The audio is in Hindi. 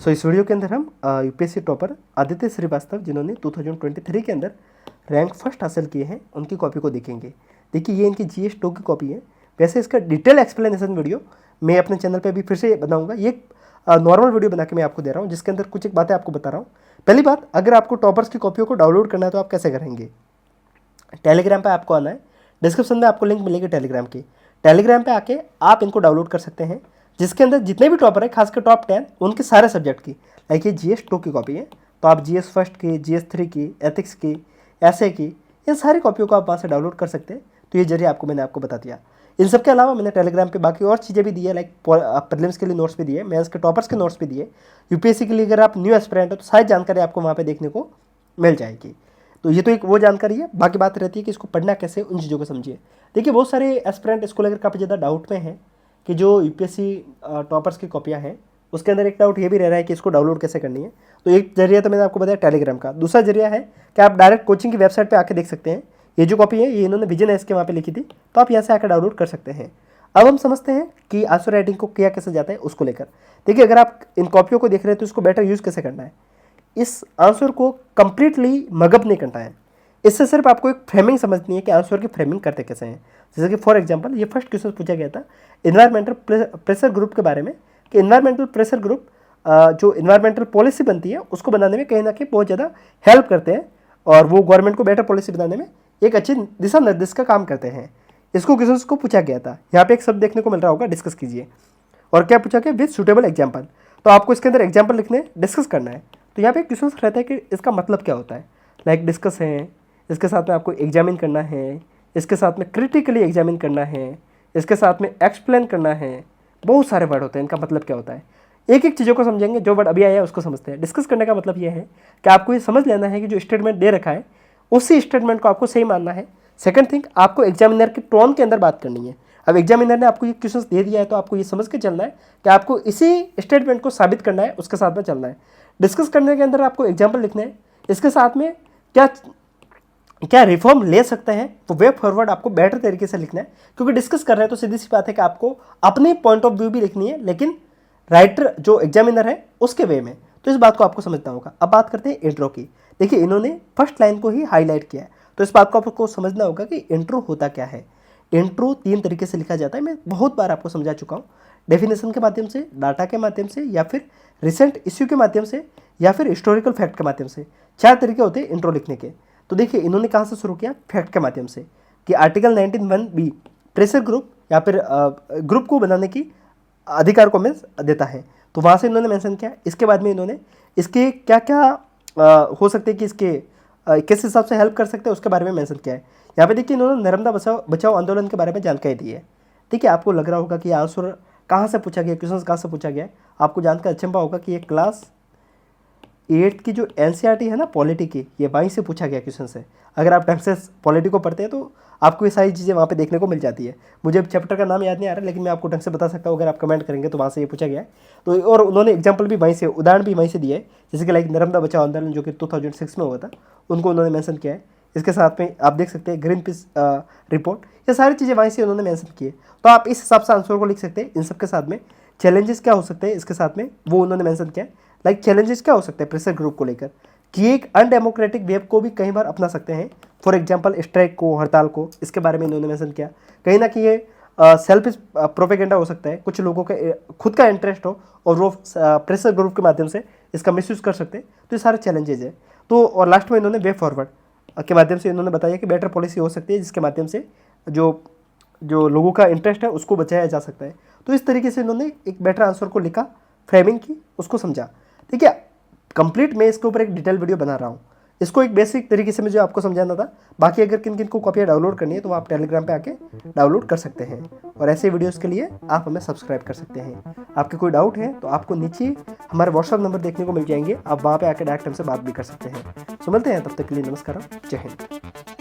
सो इस वीडियो के अंदर हम यूपीएससी टॉपर आदित्य श्रीवास्तव जिन्होंने 2023 के अंदर रैंक फर्स्ट हासिल किए हैं उनकी कॉपी को देखेंगे। देखिए ये इनकी जीएस 2 की कॉपी है। वैसे इसका डिटेल एक्सप्लेनेशन वीडियो मैं अपने चैनल पे अभी फिर से बनाऊंगा। ये नॉर्मल वीडियो बना के मैं आपको दे रहा हूँ जिसके अंदर कुछ एक बातें आपको बता रहा हूँ। पहली बात, अगर आपको टॉपर्स की कॉपियों को डाउनलोड करना है तो आप कैसे करेंगे? टेलीग्राम पर आपको आना है, डिस्क्रिप्शन में आपको लिंक मिलेगी टेलीग्राम की। टेलीग्राम पे आके आप इनको डाउनलोड कर सकते हैं, जिसके अंदर जितने भी टॉपर है खासकर टॉप 10 उनके सारे सब्जेक्ट की, लाइक ये जीएस 2 की कॉपी है तो आप जीएस फर्स्ट की, जीएस 3 की, एथिक्स की, ऐसे की, इन सारी कॉपियों को आप वहाँ से डाउनलोड कर सकते हैं। तो ये जरिए मैंने आपको बता दिया। इन सब के अलावा मैंने टेलीग्राम पे बाकी और चीज़ें भी दी है, लाइक प्रीलिम्स के लिए नोट्स भी दिए, मेंस के टॉपर्स के नोट्स भी दिए, यूपीएससी के लिए अगर आप न्यू एस्पिरेंट हो तो सारी जानकारी आपको वहाँ पे देखने को मिल जाएगी। तो ये तो एक वो जानकारी है। बाकी बात रहती है कि इसको पढ़ना कैसे, उन चीज़ों को समझिए। देखिए बहुत सारे एस्पिरेंट इसको लेकर काफ़ी ज़्यादा डाउट में हैं कि जो यूपीएससी टॉपर्स की कॉपियाँ हैं उसके अंदर एक डाउट ये भी रह रहा है कि इसको डाउनलोड कैसे करनी है। तो एक जरिया तो मैंने आपको बताया टेलीग्राम का। दूसरा जरिया है कि आप डायरेक्ट कोचिंग की वेबसाइट पे आके देख सकते हैं। ये जो कॉपी है ये इन्होंने विजन एस के वहाँ पे लिखी थी, तो आप यहाँ से आकर डाउनलोड कर सकते हैं। अब हम समझते हैं कि आंसर राइटिंग को किया कैसे जाता है उसको लेकर। देखिए अगर आप इन कॉपियों को देख रहे हैं तो इसको बेटर यूज़ कैसे करना है। इस आंसर को कंप्लीटली मगअप नहीं करना है, इससे सिर्फ आपको एक फ्रेमिंग समझनी है कि आंसर की फ्रेमिंग करते कैसे हैं। जैसे कि फॉर एग्जांपल ये फर्स्ट क्वेश्चन पूछा गया था इन्वायरमेंटल प्रेशर ग्रुप के बारे में, कि इन्वायरमेंटल प्रेशर ग्रुप जो इन्वायरमेंटल पॉलिसी बनती है उसको बनाने में कहीं ना कहीं बहुत ज़्यादा हेल्प करते हैं और वो गवर्नमेंट को बेटर पॉलिसी बनाने में एक अच्छी दिशा निर्देश का काम करते हैं। इसको क्वेश्चन को पूछा गया था। यहाँ पे एक शब्द देखने को मिल रहा होगा, डिस्कस कीजिए। और क्या पूछा गया? With suitable example. तो आपको इसके अंदर एग्जाम्पल लिखने, डिस्कस करना है। तो यहाँ पे क्वेश्चन रहता है कि इसका मतलब क्या होता है। लाइक डिस्कस है, इसके साथ में आपको एग्जामिन करना है, इसके साथ में क्रिटिकली एग्जामिन करना है, इसके साथ में एक्सप्लेन करना है। बहुत सारे वर्ड होते हैं, इनका मतलब क्या होता है एक एक चीज़ों को समझेंगे। जो वर्ड अभी आया है उसको समझते हैं। डिस्कस करने का मतलब ये है कि आपको ये समझ लेना है कि जो स्टेटमेंट दे रखा है उसी स्टेटमेंट को आपको सही मानना है। सेकंड थिंग, आपको एग्जामिनर के टोन के अंदर बात करनी है। अब एग्जामिनर ने आपको ये क्वेश्चन दे दिया है तो आपको ये समझ के चलना है कि आपको इसी स्टेटमेंट को साबित करना है, उसके साथ में चलना है। डिस्कस करने के अंदर आपको एग्जाम्पल लिखना है, इसके साथ में क्या रिफॉर्म ले सकते हैं तो वे फॉरवर्ड आपको बेटर तरीके से लिखना है। क्योंकि डिस्कस कर रहे हैं तो सीधी सी बात है कि आपको अपने पॉइंट ऑफ व्यू भी लिखनी है, लेकिन राइटर जो एग्जामिनर है उसके वे में। तो इस बात को आपको समझना होगा। अब बात करते हैं इंट्रो की। देखिए इन्होंने फर्स्ट लाइन को ही हाईलाइट किया है, तो इस बात को आपको समझना होगा कि इंट्रो होता क्या है। इंट्रो 3 तरीके से लिखा जाता है, मैं बहुत बार आपको समझा चुका हूँ। डेफिनेशन के माध्यम से, डाटा के माध्यम से, या फिर रिसेंट इश्यू के माध्यम से, या फिर हिस्टोरिकल फैक्ट के माध्यम से। 4 तरीके होते हैं इंट्रो लिखने के। तो देखिए इन्होंने कहाँ से शुरू किया? फैक्ट के माध्यम से, कि आर्टिकल 19(1)(b) प्रेशर ग्रुप या फिर ग्रुप को बनाने की अधिकार को देता है, तो वहाँ से इन्होंने मेंशन किया। इसके बाद में इन्होंने इसके क्या क्या हो सकते हैं कि इसके किस हिसाब से हेल्प कर सकते हैं उसके बारे में मेंशन किया है। यहाँ पे देखिए इन्होंने नर्मदा बचाओ आंदोलन के बारे में जानकारी दी है। ठीक है, आपको लग रहा होगा कि आंसर कहाँ से पूछा गया, क्वेश्चन कहाँ से पूछा गया। आपको जानकर अचंभा होगा कि ये क्लास 8 की जो एनसीईआरटी है ना पॉलिटी की, ये वहीं से पूछा गया क्वेश्चन से। अगर आप ढंग से पॉलिटी को पढ़ते हैं तो आपको ये सारी चीज़ें वहाँ पे देखने को मिल जाती है। मुझे चैप्टर का नाम याद नहीं आ रहा, लेकिन मैं आपको ढंग से बता सकता हूँ। अगर आप कमेंट करेंगे तो वहाँ से ये पूछा गया है। तो और उन्होंने एग्जाम्पल भी वहीं से, उदाहरण भी वहीं से दिए है। जैसे कि लाइक नर्मदा बचाओ आंदोलन जो कि 2006 में हुआ था, उनको उन्होंने मैंसन किया है। इसके साथ में आप देख सकते हैं ग्रीन पीस रिपोर्ट, ये सारी चीज़ें वहीं से उन्होंने मैंसन की है। तो आप इस हिसाब से आंसर को लिख सकते हैं। इन सब के साथ में चैलेंजेस क्या हो सकते हैं इसके साथ में वो उन्होंने मैंसन किया है। लाइक चैलेंजेस क्या हो सकते हैं प्रेशर ग्रुप को लेकर, कि एक अनडेमोक्रेटिक वेब को भी कई बार अपना सकते हैं। फॉर एग्जांपल स्ट्राइक को, हड़ताल को, इसके बारे में इन्होंने मेंशन किया। कहीं ना कहीं ये सेल्फ प्रोपेगेंडा हो सकता है, कुछ लोगों के खुद का इंटरेस्ट हो और वो प्रेशर ग्रुप के माध्यम से इसका मिसयूज़ कर सकते हैं। तो ये सारे चैलेंजेज है। तो और लास्ट में इन्होंने वे फॉरवर्ड के माध्यम से इन्होंने बताया कि बेटर पॉलिसी हो सकती है जिसके माध्यम से जो लोगों का इंटरेस्ट है उसको बचाया जा सकता है। तो इस तरीके से इन्होंने एक बेटर आंसर को लिखा, फ्रेमिंग की, उसको समझा। ठीक है, कंप्लीट मैं इसके ऊपर एक डिटेल वीडियो बना रहा हूँ। इसको एक बेसिक तरीके से मुझे आपको समझाना था। बाकी अगर किन किन को कॉपियाँ डाउनलोड करनी है तो आप टेलीग्राम पे आके डाउनलोड कर सकते हैं। और ऐसे वीडियोस के लिए आप हमें सब्सक्राइब कर सकते हैं। आपके कोई डाउट है तो आपको नीचे हमारे व्हाट्सअप नंबर देखने को मिल जाएंगे, आप वहाँ पे आके डायरेक्ट हमसे बात भी कर सकते हैं। तो मिलते हैं, तब तक के लिए नमस्कार, जय हिंद।